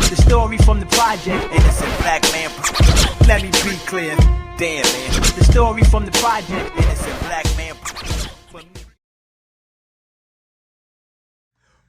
The story from the project, innocent black man. Let me be clear. Damn, man. The story from the project, innocent black man.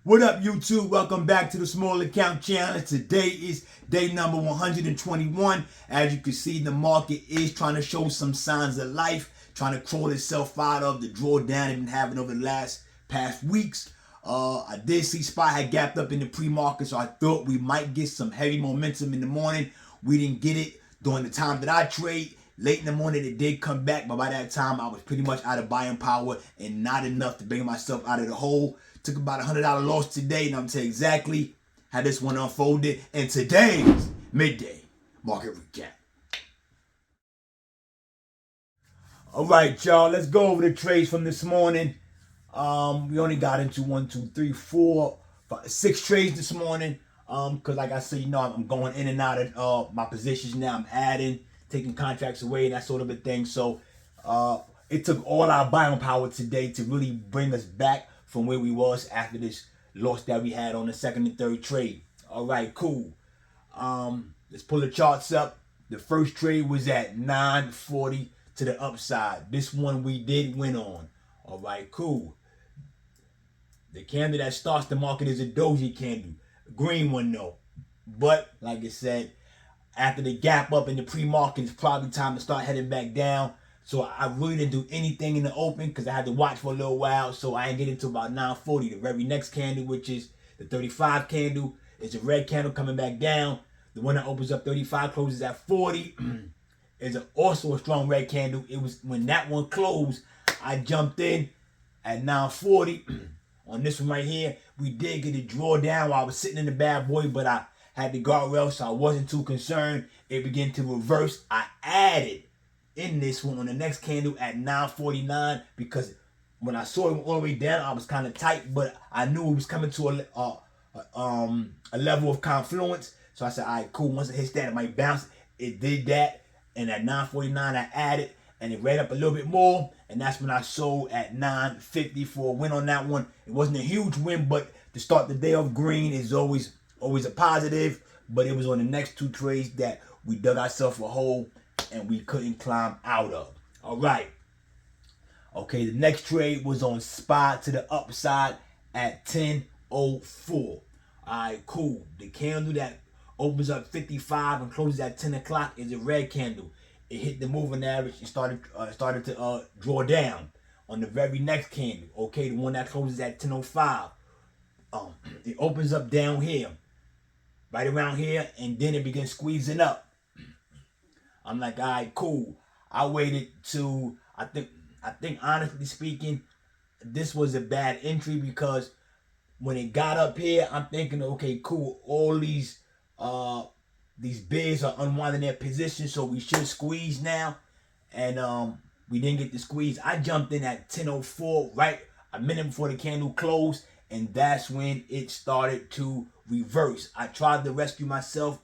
What up, YouTube? Welcome back to the Small Account Channel. Today is day number 121. As you can see, the market is trying to show some signs of life, trying to crawl itself out of the drawdown it's been having over the past weeks. I did see SPY had gapped up in the pre-market, so I thought we might get some heavy momentum in the morning. We didn't get it during the time that I trade. Late in the morning, it did come back, but by that time, I was pretty much out of buying power and not enough to bring myself out of the hole. Took about $100 loss today, and I'm telling you exactly how this one unfolded in today's midday market recap. All right, y'all, let's go over the trades from this morning. We only got into 6 trades this morning. Because like I said, I'm going in and out of my positions now. I'm adding, taking contracts away, and that sort of a thing. So it took all our buying power today to really bring us back from where we was after this loss that we had on the second and third trade. All right, cool. Let's pull the charts up. The first trade was at 940 to the upside. This one we did win on. All right, cool. The candle that starts the market is a doji candle. Green one though. But like I said, after the gap up in the pre-market, it's probably time to start heading back down. So I really didn't do anything in the open because I had to watch for a little while. So I didn't get into about 940. The very next candle, which is the 35 candle, is a red candle coming back down. The one that opens up 35 closes at 40. Is also a strong red candle. It was when that one closed, I jumped in at 940. On this one right here, we did get a drawdown while I was sitting in the bad boy, but I had the guardrail, so I wasn't too concerned. It began to reverse. I added in this one on the next candle at 949 because when I saw it all the way down, I was kind of tight, but I knew it was coming to a level of confluence. So I said, all right, cool. Once it hits that, it might bounce. It did that, and at 949, I added, and it ran up a little bit more, and that's when I sold at 950 for a win on that one. It wasn't a huge win, but to start the day off green is always a positive. But it was on the next 2 trades that we dug ourselves a hole and we couldn't climb out of. All right. Okay, the next trade was on SPY to the upside at 10:04. All right, cool. The candle that opens up 55 and closes at 10 o'clock is a red candle. It hit the moving average and started to draw down on the very next candle. Okay, the one that closes at 10:05. It opens up down here, right around here, and then it begins squeezing up. I'm like, all right, cool. I waited to, I think honestly speaking, this was a bad entry because when it got up here, I'm thinking, okay, cool. All these bids are unwinding their position, so we should squeeze now. And we didn't get the squeeze. I jumped in at 10:04, right a minute before the candle closed, and that's when it started to reverse. I tried to rescue myself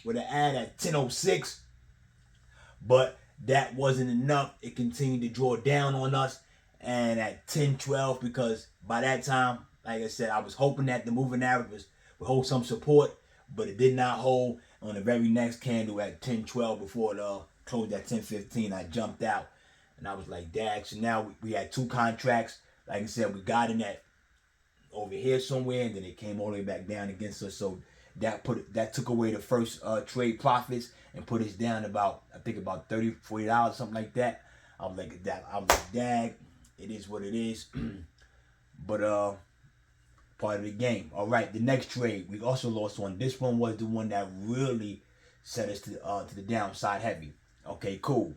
with an ad at 10:06. But that wasn't enough. It continued to draw down on us. And at 10:12, because by that time, like I said, I was hoping that the moving average would hold some support, but it did not hold. On the very next candle at 10:12, before it closed at 10:15, I jumped out. And I was like, dag. So now we had 2 contracts. Like I said, we got in that over here somewhere, and then it came all the way back down against us. So that took away the first trade profits and put us down about, I think about $30, $40, something like that. I was like, dag, it is what it is. But part of the game. All right, the next trade we also lost on. This one was the one that really set us to the downside heavy. Okay, cool.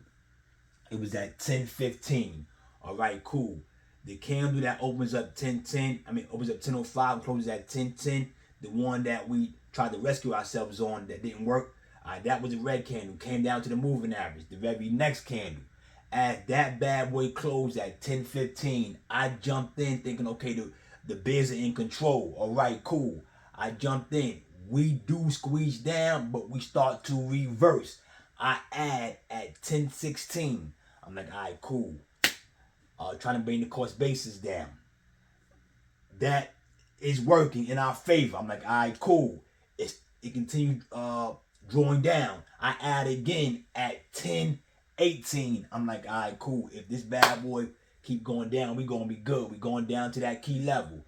It was at 10:15. All right, cool. The candle that opens up 10:10, opens up 10:05 and closes at 10:10. The one that we tried to rescue ourselves on that didn't work. That was a red candle. Came down to the moving average. The very next candle, as that bad boy closed at 10:15, I jumped in thinking, okay, the bids are in control. All right, cool. I jumped in. We do squeeze down, but we start to reverse. I add at 10:16. I'm like, all right, cool. Trying to bring the cost basis down. That is working in our favor. I'm like, all right, cool. it continued drawing down. I add again at 10.18. I'm like, all right, cool. If this bad boy keep going down, we gonna be good. We going down to that key level.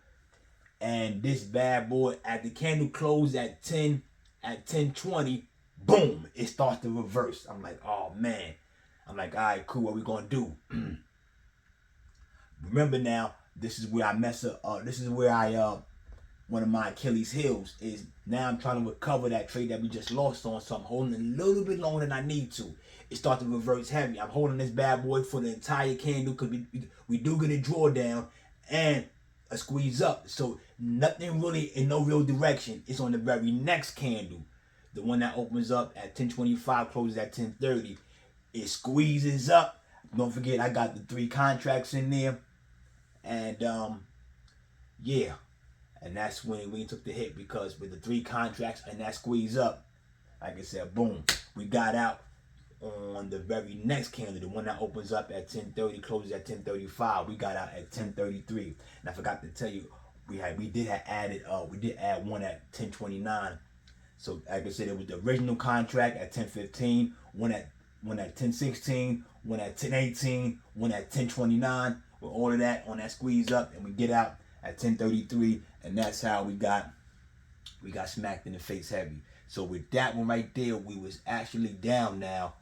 And this bad boy, at the candle closed at 10:20, boom, it starts to reverse. I'm like, oh man. I'm like, all right, cool. What we gonna do? Remember now, this is where I mess up. This is where one of my Achilles heels is. Now I'm trying to recover that trade that we just lost on, so I'm holding a little bit longer than I need to. It starts to reverse heavy. I'm holding this bad boy for the entire candle because we do get a drawdown and a squeeze up. So nothing really in no real direction. It's on the very next candle, the one that opens up at 10:25, closes at 10:30. It squeezes up. Don't forget, I got the 3 contracts in there, and yeah. And that's when we took the hit, because with the 3 contracts and that squeeze up, like I said, boom, we got out on the very next candle, the one that opens up at 10:30, closes at 10:35. We got out at 10:33. And I forgot to tell you, we did add one at 10:29. So like I said, it was the original contract at 10:15, one at 10:16, one at 10:18, one at 10:29. With all of that on that squeeze up, and we get out at 10:33, and that's how we got smacked in the face heavy. So with that one right there, we was actually down now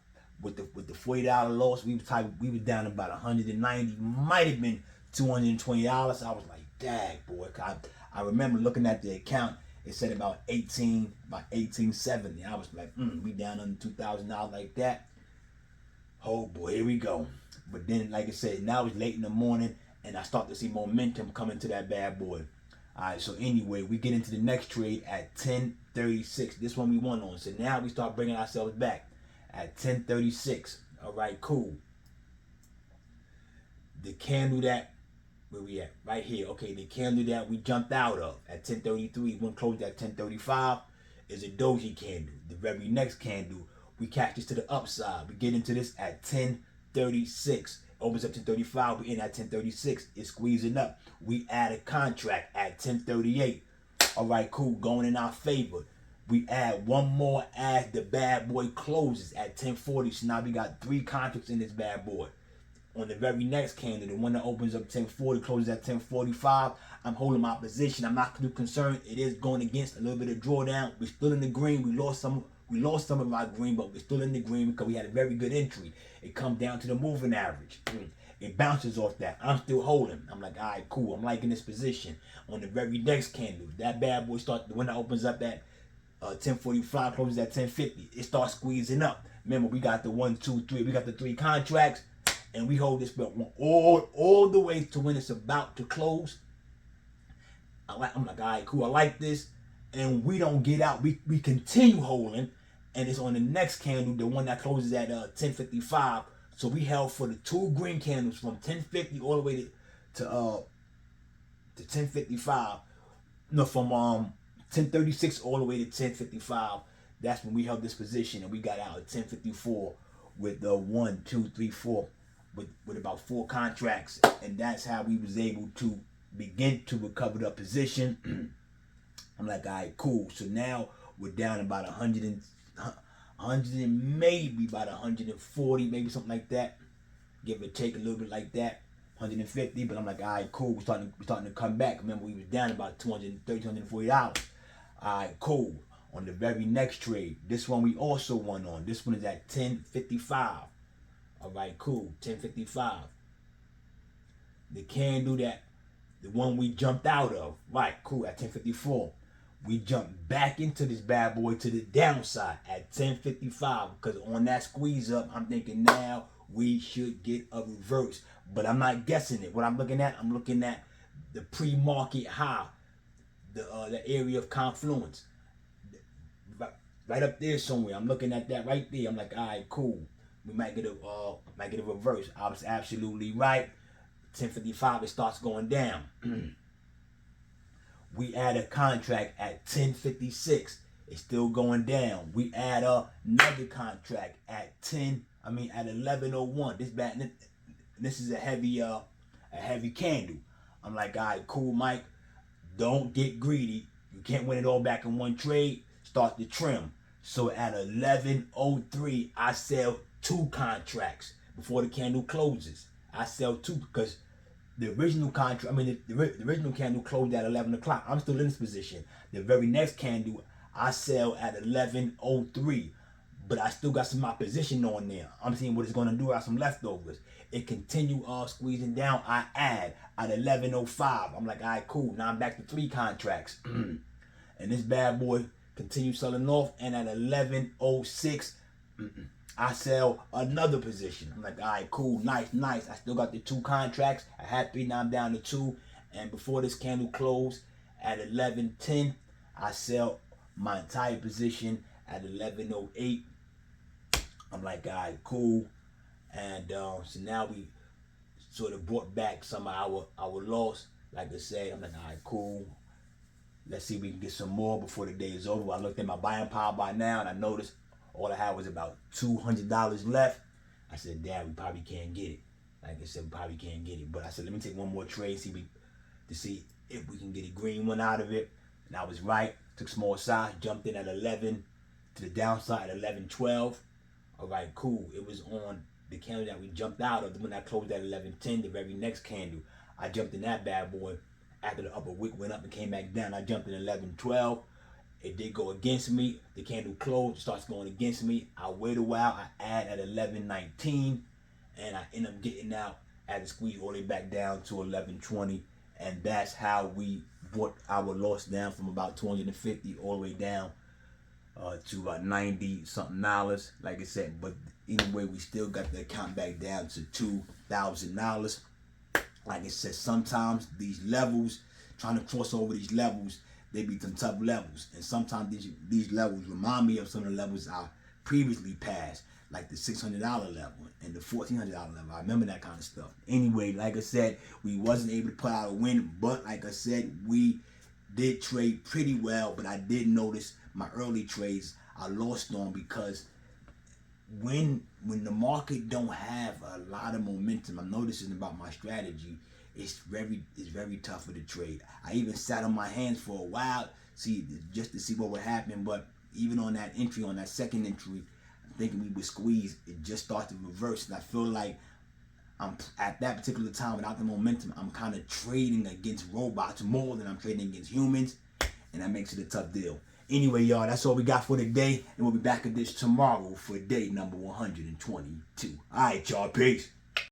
with the $40 loss. We was down about 190, might have been $220. I was like, dang boy, I remember looking at the account. It said about 1870. I was like, we down under $2,000 like that. Oh boy, here we go. But then, like I said, now it's late in the morning, and I start to see momentum coming to that bad boy. All right, so anyway, we get into the next trade at 10:36. This one we won on. So now we start bringing ourselves back at 10:36. All right, cool. The candle that, where we at? Right here. Okay, the candle that we jumped out of at 10:33, one closed at 10:35, is a doji candle. The very next candle, we catch this to the upside. We get into this at 10:36. Opens up 10:35. We in at 10:36. It's squeezing up. We add a contract at 10:38. All right, cool. Going in our favor. We add one more as the bad boy closes at 10:40. So now we got 3 contracts in this bad boy. On the very next candle, the one that opens up 10:40, closes at 10:45. I'm holding my position. I'm not too concerned. It is going against a little bit of drawdown. We're still in the green. We lost some of our green, but we're still in the green because we had a very good entry. It comes down to the moving average. It bounces off that. I'm still holding. I'm like, all right, cool. I'm liking this position. On the very next candle, that bad boy the one that opens up at 10:45, closes at 10:50. It starts squeezing up. Remember, we got the 1, 2, 3. We got the 3 contracts, and we hold this belt all the way to when it's about to close. I'm like, all right, cool. I like this. And we don't get out. We continue holding, and it's on the next candle, the one that closes at 10:55. So we held for the 2 green candles from 10:50 all the way to 10:55. No, from 10:36 all the way to 10:55. That's when we held this position, and we got out at 10:54 with the 1, 2, 3, 4, with about 4 contracts, and that's how we was able to begin to recover the position. I'm like, all right, cool. So now we're down about 100 and maybe about 140, maybe something like that. Give or take a little bit like that, 150. But I'm like, all right, cool. We're starting to come back. Remember, we was down about $230, $240. All right, cool. On the very next trade, this one we also won on. This one is at 10:55. All right, cool. 10:55. The candle the one we jumped out of. Right, cool. At 10:54. We jumped back into this bad boy to the downside at 10:55, because on that squeeze up, I'm thinking now we should get a reverse. But I'm not guessing it. What I'm looking at the pre-market high, the area of confluence, right up there somewhere. I'm looking at that right there. I'm like, all right, cool. We might get a reverse. I was absolutely right. 10:55, it starts going down. We add a contract at 10:56. It's still going down. We add another contract at 11:01. This is a heavy candle. I'm like, all right, cool, Mike. Don't get greedy. You can't win it all back in one trade. start to trim. So at 11:03, I sell 2 contracts before the candle closes. I sell 2 because the original contract, the original candle closed at 11 o'clock. I'm still in this position. The very next candle, I sell at 11:03. But I still got some opposition on there. I'm seeing what it's going to do. I got some leftovers. It continue squeezing down. I add at 11:05. I'm like, all right, cool. Now I'm back to 3 contracts. And this bad boy continues selling off. And at 11:06, I sell another position. I'm like, all right, cool, nice. I still got the 2 contracts. I had 3, now I'm down to 2. And before this candle closed at 11:10, I sell my entire position at 11:08. I'm like, all right, cool. And so now we sort of brought back some of our loss. Like I said, I'm like, all right, cool. Let's see if we can get some more before the day is over. I looked at my buying power by now, and I noticed all I had was about $200 left. I said, damn, we probably can't get it. Like I said, we probably can't get it. But I said, let me take one more trade, to see if we can get a green one out of it. And I was right. Took small size, jumped in at 11 to the downside at 11:12. All right, cool. It was on the candle that we jumped out of when I closed at 11:10. The very next candle, I jumped in that bad boy. After the upper wick went up and came back down, I jumped in 11:12. It did go against me. The candle closed, it starts going against me. I wait a while. I add at 11:19, and I end up getting out at the squeeze all the way back down to 11:20, and that's how we brought our loss down from about 250 all the way down to about 90 something dollars, like I said. But anyway, we still got the account back down to $2,000. Like I said, sometimes these levels, trying to cross over these levels, they be some tough levels, and sometimes these levels remind me of some of the levels I previously passed, like the $600 level and the $1,400 level. I remember that kind of stuff. Anyway, like I said, we wasn't able to put out a win, but like I said, we did trade pretty well. But I did notice my early trades I lost on, because when the market don't have a lot of momentum, I'm noticing about my strategy, it's very tougher to trade. I even sat on my hands for a while, just to see what would happen. But even on that entry, on that second entry, thinking we would squeeze, it just started to reverse. And I feel like I'm at that particular time, without the momentum, I'm kind of trading against robots more than I'm trading against humans, and that makes it a tough deal. Anyway, y'all, that's all we got for today, and we'll be back at this tomorrow for day number 122. All right, y'all, peace.